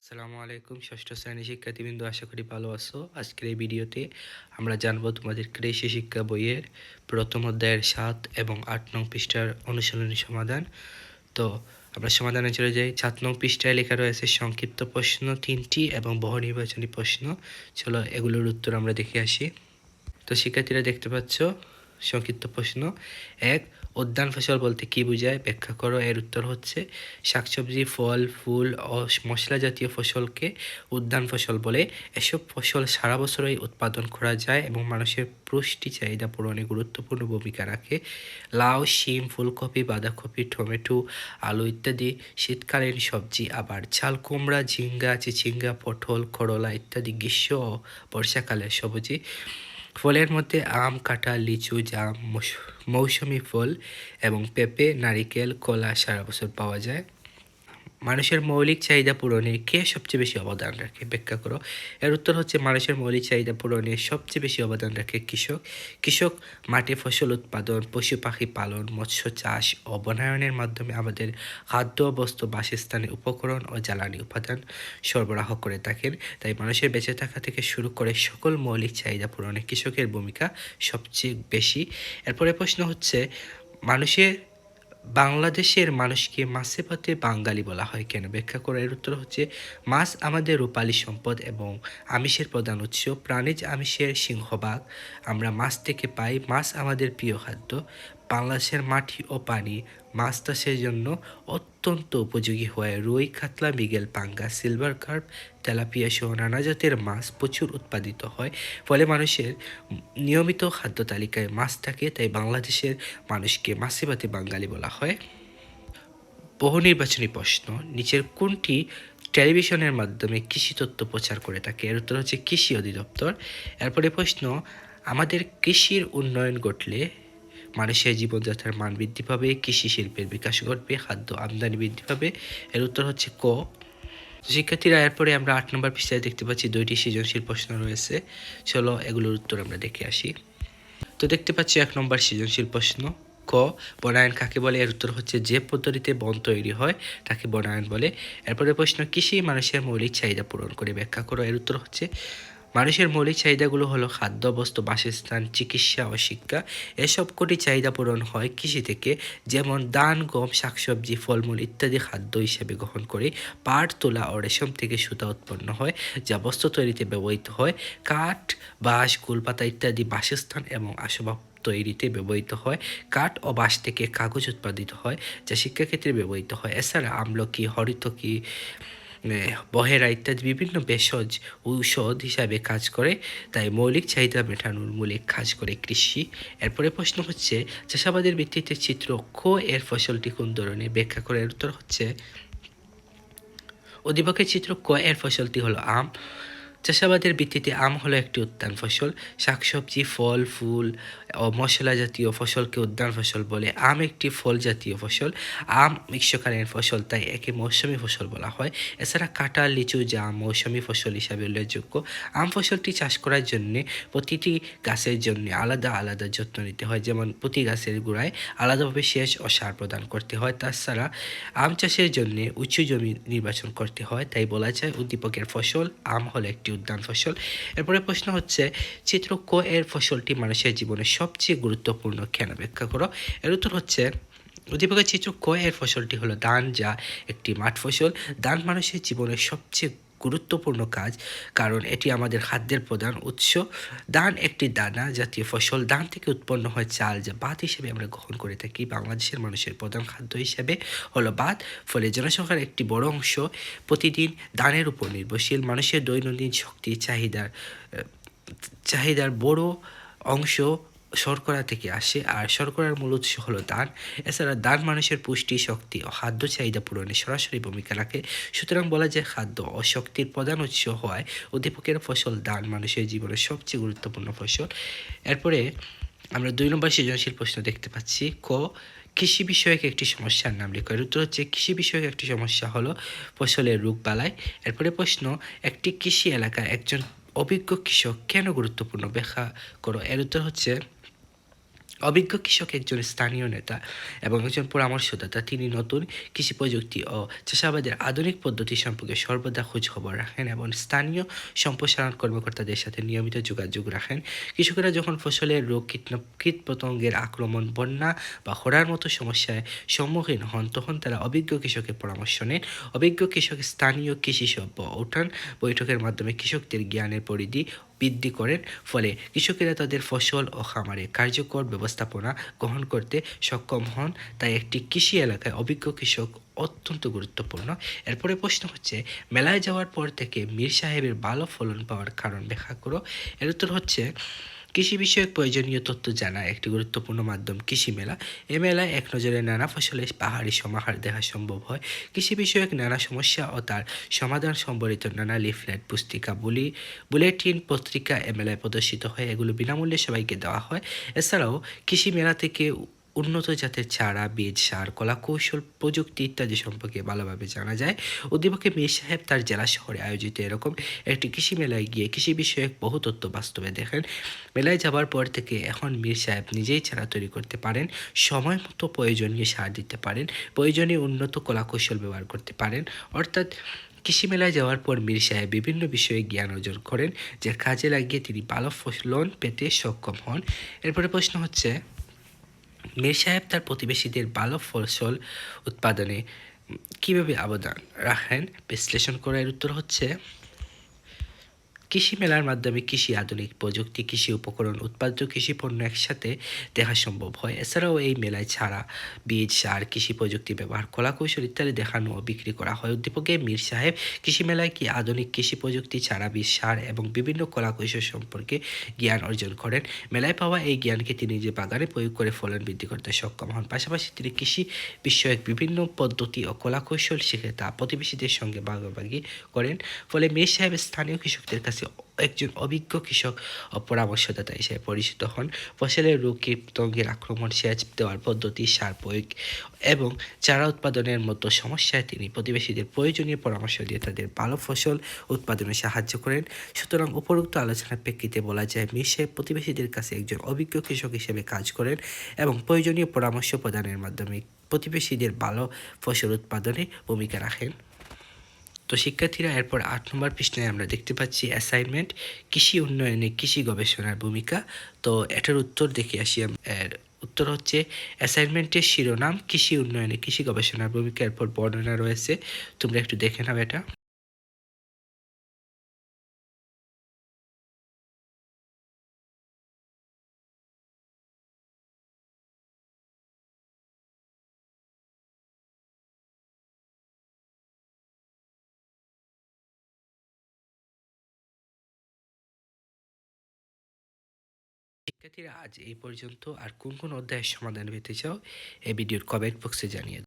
আসসালামু আলাইকুম ষষ্ঠ শ্রেণীর শিক্ষার্থীবৃন্দ, আশা করি ভালো আছো। আজকের এই ভিডিওতে আমরা জানবো তোমাদের কৃষি শিক্ষা বইয়ের প্রথম অধ্যায়ের 7 এবং 8 নং পৃষ্ঠার অনুশীলনী সমাধান। তো আমরা সমাধানে চলে যাই। 7 নং পৃষ্ঠায় লেখা রয়েছে সংক্ষিপ্ত প্রশ্ন 3টি এবং বহু নির্বাচনী প্রশ্ন। চলো এগুলোর উত্তর আমরা দেখে আসি। তো শিক্ষার্থীরা দেখতে পাচ্ছ সংক্ষিপ্ত প্রশ্ন 1, উদ্যান ফসল বলতে কী বোঝায়, ব্যাখ্যা করো। এর উত্তর হচ্ছে শাকসবজি, ফল, ফুল ও মশলা জাতীয় ফসলকে উদ্যান ফসল বলে। এসব ফসল সারা বছরই উৎপাদন করা যায় এবং মানুষের পুষ্টি চাহিদা পূরণে গুরুত্বপূর্ণ ভূমিকা রাখে। লাউ, শিম, ফুলকপি, বাঁধাকপি, টমেটো, আলু ইত্যাদি শীতকালীন সবজি, আবার ঝাল কুমড়া, ঝিঙ্গা, চিচিঙ্গা, পটল, করলা ইত্যাদি গ্রীষ্ম ও বর্ষাকালের সবজি। ফলের মধ্যে আম, কাঁঠাল, লিচু, জাম, মৌসুমি ফল এবং পেঁপে, নারিকেল, কলা সারা বছর পাওয়া যায়। মানুষের মৌলিক চাহিদা পূরণে কে সবচেয়ে বেশি অবদান রাখে, ব্যাখ্যা করো। এর উত্তর হচ্ছে মানুষের মৌলিক চাহিদা পূরণে সবচেয়ে বেশি অবদান রাখে কৃষক। কৃষক মাঠে ফসল উৎপাদন, পশু পাখি পালন, মৎস্য চাষ ও বনায়নের মাধ্যমে আমাদের খাদ্য, বস্ত্র, বাসস্থানের উপকরণ ও জ্বালানি উপাদান সরবরাহ করে থাকেন। তাই মানুষের বেঁচে থাকা থেকে শুরু করে সকল মৌলিক চাহিদা পূরণে কৃষকের ভূমিকা সবচেয়ে বেশি। এরপরে প্রশ্ন হচ্ছে বাংলাদেশের মানুষকে মাছে ভাতে বাঙালি বলা হয় কেন, ব্যাখ্যা করে। এর উত্তর হচ্ছে মাছ আমাদের রূপালী সম্পদ এবং আমিষের প্রধান উৎস। প্রাণীজ আমিষের সিংহভাগ আমরা মাছ থেকে পাই। মাছ আমাদের প্রিয় খাদ্য। বাংলাদেশের মাটি ও পানি মাছ চাষের জন্য অত্যন্ত উপযোগী হয়। রুই, কাতলা, মৃগেল, পাঙ্গাস, সিলভার কার্প, তেলাপিয়া সহ নানা জাতের মাছ প্রচুর উৎপাদিত হয়। ফলে মানুষের নিয়মিত খাদ্য তালিকায় মাছ থাকে। তাই বাংলাদেশের মানুষকে মাছে ভাতে বাঙালি বলা হয়। বহু নির্বাচনী প্রশ্ন, নিচের কোনটি টেলিভিশনের মাধ্যমে কৃষি তথ্য প্রচার করে থাকে? এর উত্তর হচ্ছে কৃষি অধিদপ্তর। এরপরে প্রশ্ন, আমাদের কৃষির উন্নয়ন ঘটলে মানুষের জীবনযাত্রার মান বৃদ্ধি পাবে, কৃষি শিল্পের বিকাশ ঘটবে, খাদ্য আমদানি বৃদ্ধি পাবে। এর উত্তর হচ্ছে ক। শিক্ষার্থীরা, এরপরে আমরা 8 নম্বর পৃষ্ঠায় দেখতে পাচ্ছি 2টি সৃজনশীল প্রশ্ন রয়েছে। চলো এগুলোর উত্তর আমরা দেখে আসি। তো দেখতে পাচ্ছি 1 নম্বর সৃজনশীল প্রশ্ন, ক, বনায়ন কাকে বলে? এর উত্তর হচ্ছে যে পদ্ধতিতে বন তৈরি হয় তাকে বনায়ন বলে। এরপরে প্রশ্ন, কৃষি মানুষের মৌলিক চাহিদা পূরণ করে, ব্যাখ্যা করো। এর উত্তর হচ্ছে মানুষের মৌলিক চাহিদাগুলো হলো খাদ্য, বস্ত্র, বাসস্থান, চিকিৎসা ও শিক্ষা। এসব কোটি চাহিদা পূরণ হয় কৃষি থেকে। যেমন ধান, গম, শাকসবজি, ফলমূল ইত্যাদি খাদ্য হিসেবে গ্রহণ করে। পাট, তুলা ও রেশম থেকে সুতা উৎপন্ন হয় যা বস্ত্র তৈরিতে ব্যবহৃত হয়। কাঠ, বাঁশ, গোলপাতা ইত্যাদি বাসস্থান এবং আসবাব তৈরিতে ব্যবহৃত হয়। কাঠ ও বাঁশ থেকে কাগজ উৎপাদিত হয় যা শিক্ষাক্ষেত্রে ব্যবহৃত হয়। এছাড়া আমলকি, হরিতকি, বহেরা ইত্যাদি বিভিন্ন ভেষজ ঔষধ হিসাবে কাজ করে। তাই মৌলিক চাহিদা মেটানোর মূলে কাজ করে কৃষি। এরপরে প্রশ্ন হচ্ছে চাষাবাদের ভিত্তিতে চিত্র ক এর ফসলটি কোন ধরনের, ব্যাখ্যা করে। এর উত্তর হচ্ছে উদ্দীপকের চিত্র ক এর ফসলটি হলো আম। চাষাবাদের ভিত্তিতে আম হলো একটি উদ্যান ফসল। শাকসবজি, ফল, ফুল ও মশলা জাতীয় ফসলকে উদ্যান ফসল বলে। আম একটি ফল জাতীয় ফসল। আম গ্রীষ্মকালীন ফসল, তাই একে মৌসুমী ফসল বলা হয়। এছাড়া কাঁঠাল, লিচু, জাম মৌসুমী ফসল হিসাবে উল্লেখযোগ্য। আম ফসলটি চাষ করার জন্য প্রতিটি গাছের জন্য আলাদা আলাদা যত্ন নিতে হয়। যেমন প্রতি গাছের গোড়ায় আলাদাভাবে সেচ ও সার প্রদান করতে হয়। তাছাড়া আম চাষের জন্য উঁচু জমি নির্বাচন করতে হয়। তাই বলা যায় উদ্দীপকের ফসল আম হলো একটি উদ্যান ফসল। এরপরে প্রশ্ন হচ্ছে চিত্র ক এর ফসলটি মানুষের জীবনে সবচেয়ে গুরুত্বপূর্ণ কেন, ব্যাখ্যা করো। এর উত্তর হচ্ছে উদ্দীপকের চিত্র ক এর ফসলটি হলো ধান, যা একটি মাঠ ফসল। ধান মানুষের জীবনের সবচেয়ে গুরুত্বপূর্ণ কাজ, কারণ এটি আমাদের খাদ্যের প্রধান উৎস। ধান একটি দানা জাতীয় ফসল। ধান থেকে উৎপন্ন হয় চাল, যা ভাত হিসেবে আমরা গ্রহণ করে থাকি। বাংলাদেশের মানুষের প্রধান খাদ্য হিসেবে হলো ভাত। ফলে জনসংখ্যার একটি বড় অংশ প্রতিদিন ধানের উপর নির্ভরশীল। মানুষের দৈনন্দিন শক্তি চাহিদার বড় অংশ শর্করা থেকে আসে, আর শর্করার মূল উৎস হলো ধান। এছাড়া ধান মানুষের পুষ্টি, শক্তি ও খাদ্য চাহিদা পূরণে সরাসরি ভূমিকা রাখে। সুতরাং বলা যায় খাদ্য ও শক্তির প্রধান উৎস হওয়ায় উদ্দীপকের ফসল ধান মানুষের জীবনের সবচেয়ে গুরুত্বপূর্ণ ফসল। এরপরে আমরা 2 নম্বর সৃজনশীল প্রশ্ন দেখতে পাচ্ছি, ক, কৃষি বিষয়ক একটি সমস্যার নাম লেখো। এর উত্তর হচ্ছে কৃষি বিষয়ক একটি সমস্যা হলো ফসলের রোগবালাই। এরপরে প্রশ্ন, একটি কৃষি এলাকায় একজন অভিজ্ঞ কৃষক কেন গুরুত্বপূর্ণ, ব্যাখ্যা করো। এর উত্তর হচ্ছে অভিজ্ঞ কৃষক একজন স্থানীয় নেতা এবং একজন পরামর্শদাতা। তিনি নতুন কৃষি প্রযুক্তি ও চাষাবাদের আধুনিক পদ্ধতি সম্পর্কে সর্বদা খোঁজ খবর রাখেন এবং স্থানীয় সম্প্রসারণ কর্মকর্তাদের সাথে নিয়মিত যোগাযোগ রাখেন। কৃষকেরা যখন ফসলের রোগ, কীটপতঙ্গের আক্রমণ, বন্যা বা খরার মতো সমস্যায় সম্মুখীন হন, তখন তারা অভিজ্ঞ কৃষকের পরামর্শ নেন। অভিজ্ঞ কৃষক স্থানীয় কৃষি সভ্য উঠান বৈঠকের মাধ্যমে কৃষকদের জ্ঞানের পরিধি বৃদ্ধি করেন। ফলে কৃষকেরা তাদের ফসল ও খামারে কার্যকর ব্যবস্থাপনা গ্রহণ করতে সক্ষম হন। তাই একটি কৃষি এলাকায় অভিজ্ঞ কৃষক অত্যন্ত গুরুত্বপূর্ণ। এরপরে প্রশ্ন হচ্ছে, মেলায় যাওয়ার পর থেকে মীর সাহেবের ভালো ফলন পাওয়ার কারণ ব্যাখ্যা করো। এর উত্তর হচ্ছে, কৃষি বিষয়ক প্রয়োজনীয় তথ্য জানা একটি গুরুত্বপূর্ণ মাধ্যম কৃষি মেলা। এ মেলায় এক নজরে নানা ফসলের পাহাড়ি সমাহার দেখা সম্ভব হয়। কৃষি বিষয়ক নানা সমস্যা ও তার সমাধান সম্বলিত নানা লিফলেট, পুস্তিকা, বুলেটিন, পত্রিকা এ মেলায় প্রদর্শিত হয়। এগুলো বিনামূল্যে সবাইকে দেওয়া হয়। এছাড়াও কৃষি মেলা থেকে উন্নত জাতের চারা, বীজ, সার, কলাকৌশল, প্রযুক্তি ইত্যাদি সম্পর্কে ভালোভাবে জানা যায়। অধিপক্ষে মীর সাহেব তার জেলা শহরে আয়োজিত এরকম একটি কৃষি মেলায় গিয়ে কৃষি বিষয়ক বহু তথ্য বাস্তবে দেখেন। মেলায় যাবার পর থেকে এখন মীর সাহেব নিজেই চারা তৈরি করতে পারেন, সময় মতো প্রয়োজনীয় সার দিতে পারেন, প্রয়োজনীয় উন্নত কলাকৌশল ব্যবহার করতে পারেন। অর্থাৎ কৃষি মেলায় যাওয়ার পর মীর সাহেব বিভিন্ন বিষয়ে জ্ঞান অর্জন করেন, যে কাজে লাগিয়ে তিনি ভালো ফলন পেতে সক্ষম হন। এরপরে প্রশ্ন হচ্ছে, মীর সাহেব তার প্রতিবেশীদের ভালো ফসল উৎপাদনে কীভাবে অবদান রাখেন বিশ্লেষণ করার উত্তর হচ্ছে, কৃষি মেলার মাধ্যমে কৃষি আধুনিক প্রযুক্তি, কৃষি উপকরণ, উৎপাদিত কৃষি পণ্য একসাথে দেখা সম্ভব হয়। এছাড়াও এই মেলায় ছাড়া, বীজ, সার, কৃষি প্রযুক্তি ব্যবহার, কলাকৌশল ইত্যাদি দেখানো ও বিক্রি করা হয়। উদ্দীপকে মীর সাহেব কৃষি মেলায় কি আধুনিক কৃষি প্রযুক্তি, চারা, বীজ, সার এবং বিভিন্ন কলাকৌশল সম্পর্কে জ্ঞান অর্জন করেন। মেলায় পাওয়া এই জ্ঞানকে তিনি নিজের বাগানে প্রয়োগ করে ফলন বৃদ্ধি করতে সক্ষম হন। পাশাপাশি তিনি কৃষি বিষয়ক বিভিন্ন পদ্ধতি ও কলাকৌশল শিখে তা প্রতিবেশীদের সঙ্গে ভাগাভাগি করেন। ফলে মীর সাহেব স্থানীয় কৃষকদের কাছে একজন অভিজ্ঞ কৃষক ও পরামর্শদাতা হিসেবে পরিচিত হন। ফসলের রোগ, কীটপতঙ্গের আক্রমণ, সেচ দেওয়ার পদ্ধতি, সার প্রয়োগ এবং চারা উৎপাদনের মতো সমস্যায় তিনি প্রতিবেশীদের প্রয়োজনীয় পরামর্শ দিয়ে তাদের ভালো ফসল উৎপাদনে সাহায্য করেন। সুতরাং উপরোক্ত আলোচনার প্রেক্ষিতে বলা যায়, মীর সাহেব প্রতিবেশীদের কাছে একজন অভিজ্ঞ কৃষক হিসেবে কাজ করেন এবং প্রয়োজনীয় পরামর্শ প্রদানের মাধ্যমে প্রতিবেশীদের ভালো ফসল উৎপাদনে ভূমিকা রাখেন। তো শিক্ষার্থীরা, এরপর ৮ নম্বর পৃষ্ঠায় আমরা দেখতে পাচ্ছি অ্যাসাইনমেন্ট, কৃষি উন্নয়নে কৃষি গবেষণার ভূমিকা। তো এটার উত্তর দেখে আসি। এর উত্তর হচ্ছে, অ্যাসাইনমেন্টের শিরোনাম কৃষি উন্নয়নে কৃষি গবেষণার ভূমিকা, এরপর বর্ণনা রয়েছে, তোমরা একটু দেখে নাও এটা। শিক্ষার্থীরা, আজ এই পর্যন্ত। আর কোন কোন অধ্যায়ের সমাধান পেতে চাও এই ভিডিওর কমেন্ট বক্সে জানিয়ে